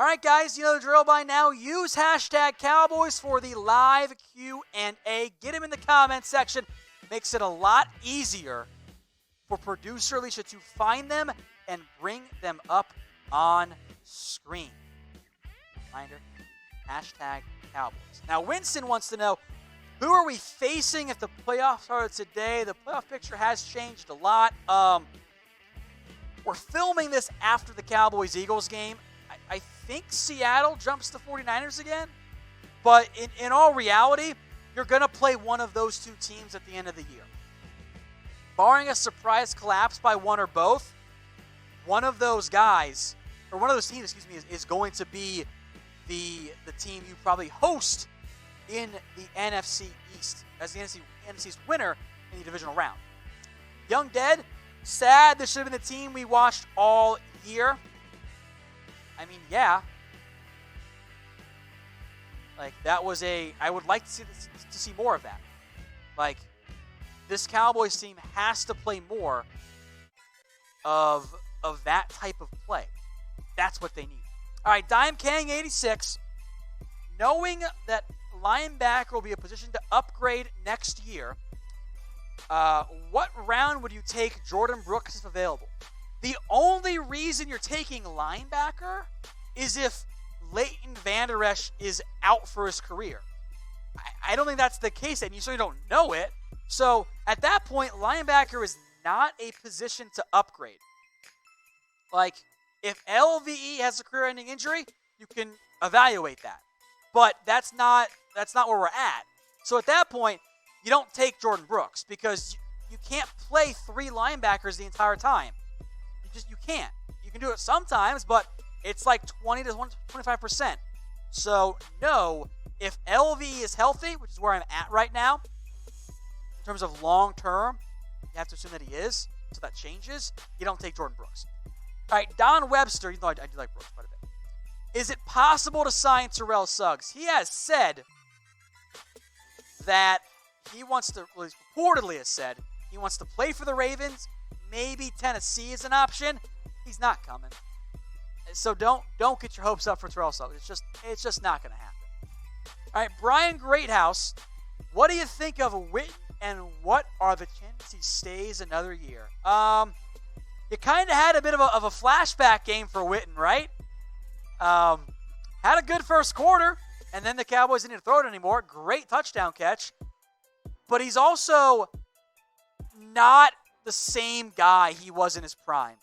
All right, guys, you know the drill by now. Use hashtag Cowboys for the live Q&A. Get them in the comments section. Makes it a lot easier for producer Alicia to find them and bring them up on screen. Reminder, hashtag Cowboys. Now, Winston wants to know, who are we facing if the playoffs started today? The playoff picture has changed a lot. We're filming this after the Cowboys-Eagles game. I think Seattle jumps the 49ers again. But in all reality, you're going to play one of those two teams at the end of the year. Barring a surprise collapse by one or both, one of those guys, or one of those teams, is going to be the team you probably host in the NFC East as the NFC's winner in the divisional round. Young Dead, sad this should have been the team we watched all year. I mean, yeah. Like, that was I would like to see more of that. Like, this Cowboys team has to play more of that type of play. That's what they need. All right, Dime Kang 86. Knowing that linebacker will be a position to upgrade next year, what round would you take Jordan Brooks if available? The only reason you're taking linebacker is if Leighton Vander Esch is out for his career. I don't think that's the case, and you certainly don't know it. So at that point, linebacker is not a position to upgrade. Like, if LVE has a career-ending injury, you can evaluate that. But that's not where we're at. So at that point, you don't take Jordan Brooks because you can't play three linebackers the entire time. You can't. You can do it sometimes, but it's like 20 to 25%. So no, if LV is healthy, which is where I'm at right now, in terms of long term, you have to assume that he is. So that changes. You don't take Jordan Brooks. All right, Don Webster, even though I do like Brooks quite a bit. Is it possible to sign Terrell Suggs? He has said that he wants to, well, he's reportedly has said, he wants to play for the Ravens. Maybe Tennessee is an option. He's not coming. So don't get your hopes up for Terrell Suggs. It's just not going to happen. All right, Brian Greathouse, what do you think of Witten, and what are the chances he stays another year? You kind of had a bit of a flashback game for Witten, right? Had a good first quarter, and then the Cowboys didn't throw it anymore. Great touchdown catch. But he's also not the same guy he was in his prime.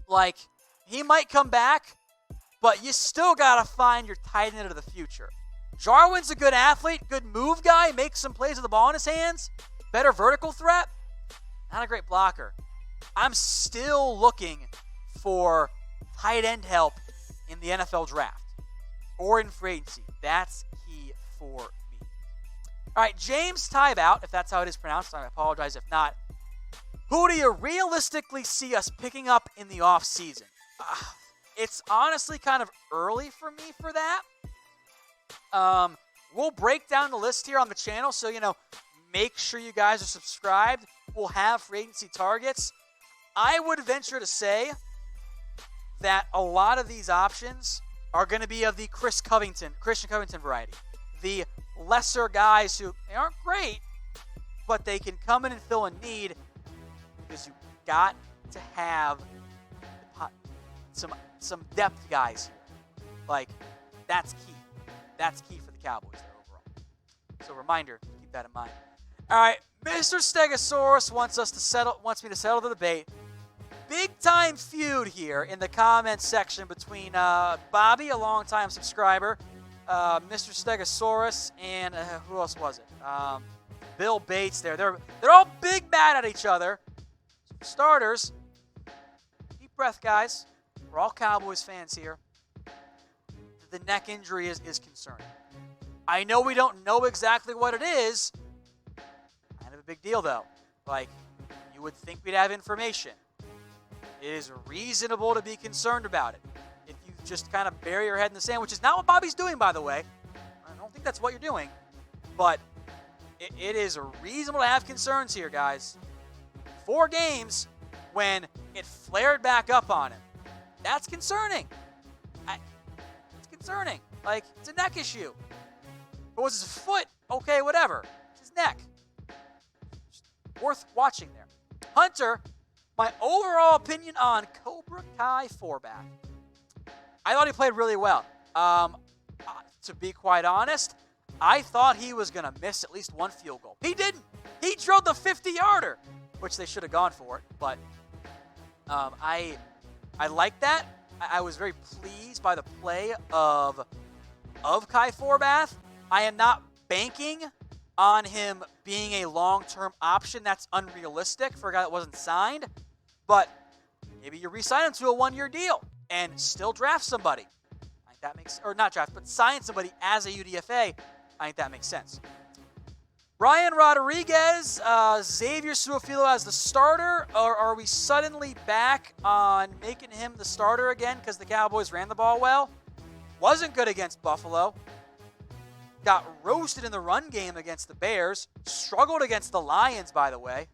Like, he might come back, but you still got to find your tight end of the future. Jarwin's a good athlete, good move guy, makes some plays with the ball in his hands, better vertical threat, not a great blocker. I'm still looking for tight end help in the NFL draft or in free agency. That's key for me. All right, James Tybout, if that's how it is pronounced, I apologize if not. Who do you realistically see us picking up in the offseason? It's honestly kind of early for me for that. We'll break down the list here on the channel, so, make sure you guys are subscribed. We'll have free agency targets. I would venture to say that a lot of these options are going to be of the Christian Covington variety. The lesser guys who, they aren't great, but they can come in and fill a need, because you've got to have some depth guys here. Like, that's key. That's key for the Cowboys there overall. So reminder, keep that in mind. All right, Mr. Stegosaurus wants me to settle the debate. Big time feud here in the comments section between Bobby, a longtime subscriber, Mr. Stegosaurus, and who else was it? Bill Bates there. They're all big mad at each other. So for starters, deep breath, guys. We're all Cowboys fans here. The neck injury is concerning. I know we don't know exactly what it is. Kind of a big deal, though. Like, you would think we'd have information. It is reasonable to be concerned about it. If you just kind of bury your head in the sand, which is not what Bobby's doing, by the way. I don't think that's what you're doing. But it is reasonable to have concerns here, guys. 4 games when it flared back up on him. That's concerning. concerning. Like, it's a neck issue. If it was his foot, okay, whatever. It's his neck. Just worth watching there. Hunter, my overall opinion on Cobra Kai Forbath. I thought he played really well. To be quite honest, I thought he was going to miss at least one field goal. He didn't. He drilled the 50-yarder, which they should have gone for it. But I like that. I was very pleased by the play of Kai Forbath. I am not banking on him being a long-term option. That's unrealistic for a guy that wasn't signed. But maybe you re-sign him to a one-year deal and still draft somebody. I think that makes, or not draft, but sign somebody as a UDFA. I think that makes sense. Brian Rodriguez, Xavier Su'a-Filo as the starter, or are we suddenly back on making him the starter again because the Cowboys ran the ball well? Wasn't good against Buffalo. Got roasted in the run game against the Bears. Struggled against the Lions, by the way.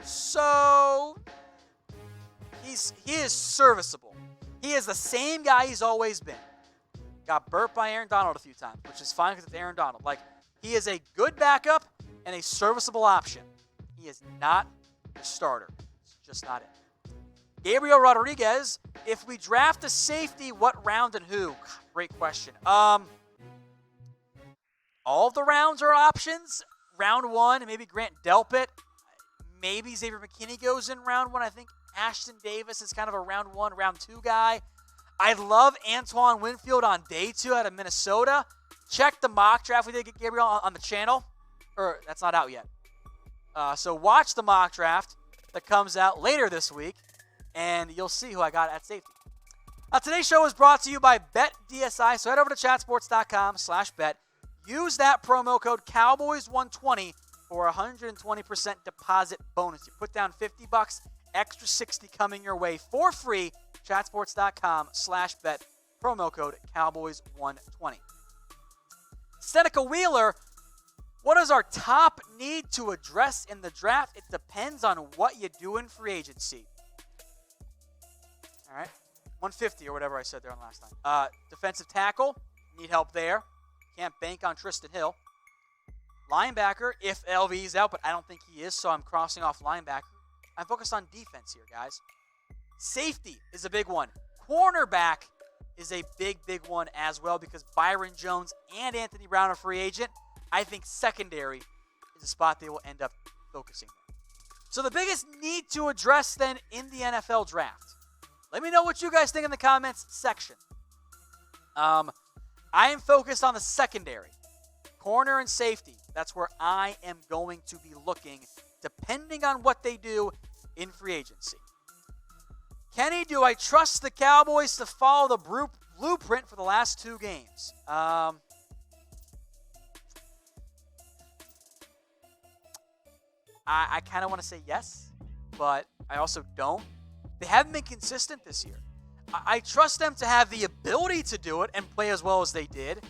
So he is serviceable. He is the same guy he's always been. Got burnt by Aaron Donald a few times, which is fine because it's Aaron Donald. Like, he is a good backup and a serviceable option. He is not the starter. It's just not it. Gabriel Rodriguez, if we draft a safety, what round and who? Great question. All of the rounds are options. Round 1, maybe Grant Delpit. Maybe Xavier McKinney goes in round 1. I think Ashton Davis is kind of a round 1, round 2 guy. I love Antoine Winfield on day 2 out of Minnesota. Check the mock draft we did get Gabriel on the channel. Or, that's not out yet. So watch the mock draft that comes out later this week, and you'll see who I got at safety. Today's show is brought to you by BetDSI, so head over to chatsports.com/bet. Use that promo code Cowboys120 for a 120% deposit bonus. You put down $50, extra $60 coming your way for free. Chatsports.com/bet. Promo code Cowboys120. Seneca Wheeler, what is our top need to address in the draft? It depends on what you do in free agency. All right. 150 or whatever I said there on last time. Defensive tackle, need help there. Can't bank on Tristan Hill. Linebacker, if LV is out, but I don't think he is, so I'm crossing off linebacker. I'm focused on defense here, guys. Safety is a big one. Cornerback is a big one as well because Byron Jones and Anthony Brown are free agent. I think secondary is a spot they will end up focusing on. So the biggest need to address then in the NFL draft. Let me know what you guys think in the comments section. I am focused on the secondary. Corner and safety. That's where I am going to be looking depending on what they do in free agency. Kenny, do I trust the Cowboys to follow the blueprint for the last 2 games? I kind of want to say yes, but I also don't. They haven't been consistent this year. I trust them to have the ability to do it and play as well as they did.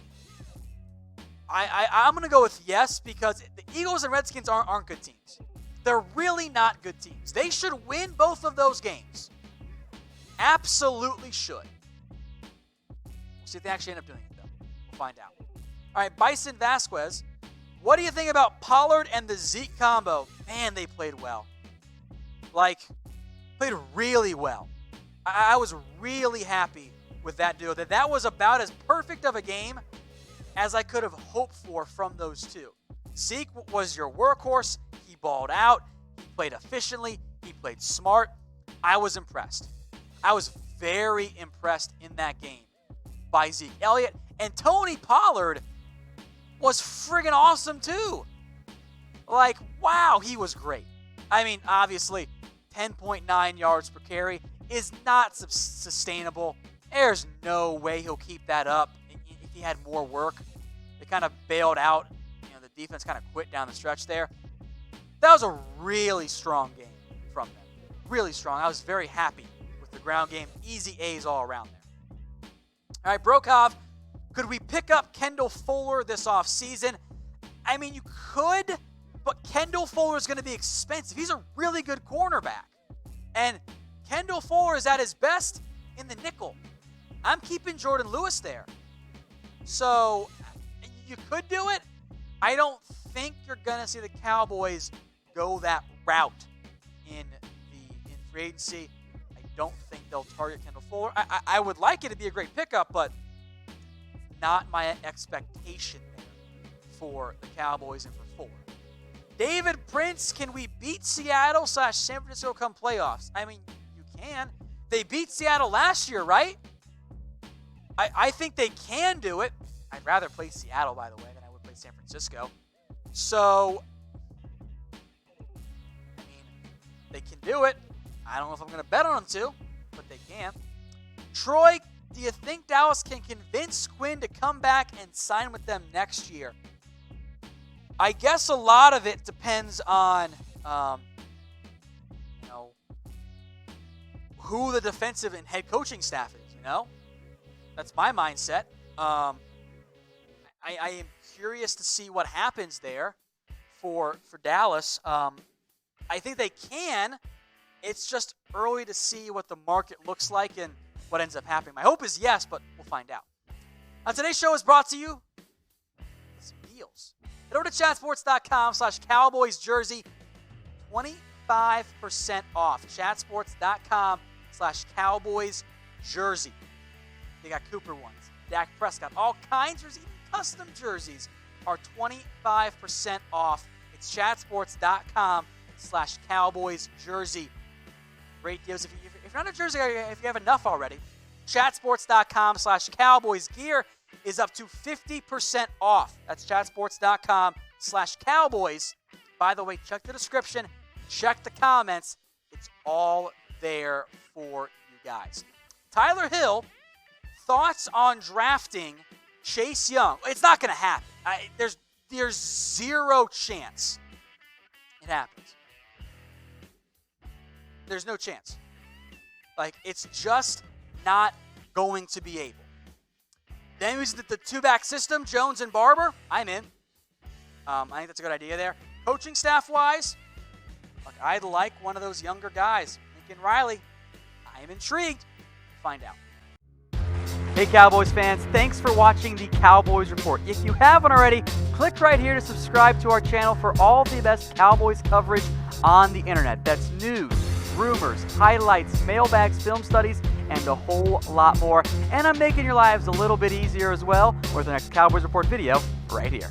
I'm going to go with yes because the Eagles and Redskins aren't good teams. They're really not good teams. They should win both of those games. Absolutely should. We'll see if they actually end up doing it, though. We'll find out. All right, Bison Vasquez. What do you think about Pollard and the Zeke combo? Man, they played well. Played really well. I was really happy with that duo. That was about as perfect of a game as I could have hoped for from those two. Zeke was your workhorse. He balled out. He played efficiently. He played smart. I was impressed. I was very impressed in that game by Zeke Elliott. And Tony Pollard was friggin' awesome too. Wow, he was great. I mean, obviously, 10.9 yards per carry is not sustainable. There's no way he'll keep that up if he had more work. They kind of bailed out. The defense kind of quit down the stretch there. That was a really strong game from them. Really strong. I was very happy with the ground game. Easy A's all around there. All right, Brokov, could we pick up Kendall Fuller this offseason? I mean, you could, but Kendall Fuller is going to be expensive. He's a really good cornerback. And Kendall Fuller is at his best in the nickel. I'm keeping Jordan Lewis there. So you could do it. I don't think you're going to see the Cowboys go that route in free agency. I don't think they'll target Kendall Fuller. I would like it to be a great pickup, but not my expectation there for the Cowboys and for Fuller. David Prince, can we beat Seattle/San Francisco come playoffs? I mean, you can. They beat Seattle last year, right? I think they can do it. I'd rather play Seattle, by the way, than I would play San Francisco. So, I mean, they can do it. I don't know if I'm going to bet on them to, but they can. Troy, do you think Dallas can convince Quinn to come back and sign with them next year? I guess a lot of it depends on, who the defensive and head coaching staff is, That's my mindset. I am curious to see what happens there for Dallas. I think they can. It's just early to see what the market looks like and what ends up happening. My hope is yes, but we'll find out. Today's show is brought to you with some deals. Head over to chatsports.com/Cowboys jersey. 25% off. Chatsports.com/Cowboys jersey. They got Cooper ones, Dak Prescott, all kinds of even custom jerseys are 25% off. It's chatsports.com/Cowboys jersey. Great deals. If you're not a jersey, if you have enough already, chatsports.com/Cowboys gear is up to 50% off. That's chatsports.com/Cowboys. By the way, check the description, check the comments. It's all there for you guys. Tyler Hill, thoughts on drafting Chase Young? It's not going to happen. There's zero chance it happens. There's no chance. It's just not going to be able. Then we use the two-back system, Jones and Barber. I'm in. I think that's a good idea there. Coaching staff-wise, I'd like one of those younger guys. Lincoln Riley. I am intrigued. Find out. Hey Cowboys fans, thanks for watching the Cowboys Report. If you haven't already, click right here to subscribe to our channel for all the best Cowboys coverage on the internet. That's news, rumors, highlights, mailbags, film studies, and a whole lot more. And I'm making your lives a little bit easier as well with the next Cowboys Report video right here.